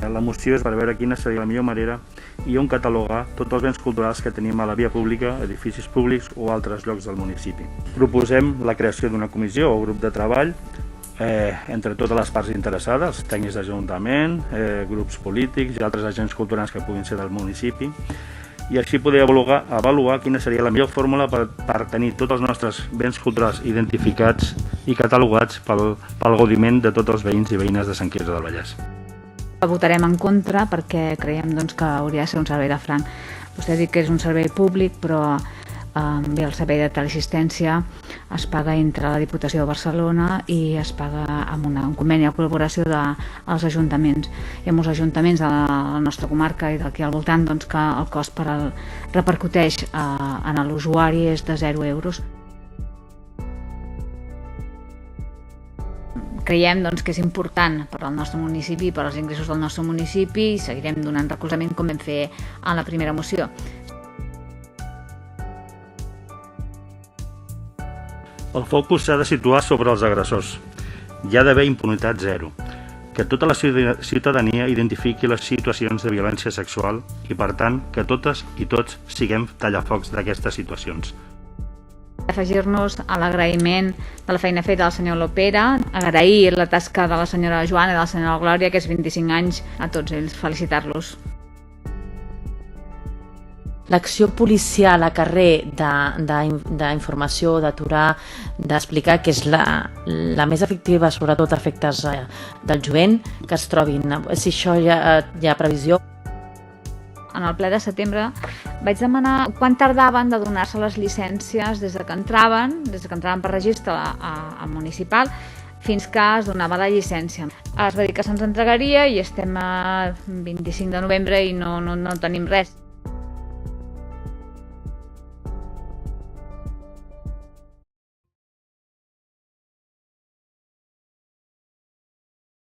La moció és per veure quina seria la millor manera i on catalogar tots els béns culturals que tenim a la via pública, edificis públics o altres llocs del municipi. Proposem la creació d'una comissió o grup de treball entre totes les parts interessades, tècnics d'Ajuntament, grups polítics i altres agents culturals que puguin ser del municipi, i així poder avaluar quina seria la millor fórmula per tenir tots els nostres béns culturals identificats i catalogats pel gaudiment de tots els veïns i veïnes de Sant Quirze del Vallès. Votarem en contra perquè creiem que hauria de ser un servei de franc. Vostè ha dit que és un servei públic, però bé, el servei de teleassistència es paga entre la Diputació de Barcelona i es paga amb un conveni de col·laboració dels ajuntaments. Hi ha molts ajuntaments de la nostra comarca i d'aquí al voltant que el cost repercuteix en l'usuari és de 0 euros. Creiem que és important per al nostre municipi, per als ingressos del nostre municipi, i seguirem donant recolzament com vam fer en la primera moció. El focus s'ha de situar sobre els agressors. Hi ha d'haver impunitat zero. Que tota la ciutadania identifiqui les situacions de violència sexual i, per tant, que totes i tots siguem tallafocs d'aquestes situacions. Afegir-nos a l'agraïment de la feina feta del senyor Lopera, agrair la tasca de la senyora Joana i de la senyora Glòria, aquests 25 anys, a tots ells, felicitar-los. L'acció policial a carrer d'informació, d'aturar, d'explicar que és la més efectiva, sobretot a efectes del jovent, que es trobin. Si això hi ha previsió. En el ple de setembre vaig demanar quan tardaven de donar-se les llicències des que entraven per registre municipal fins que es donava la llicència. Es va dir que se'ns entregaria i estem a 25 de novembre i no tenim res.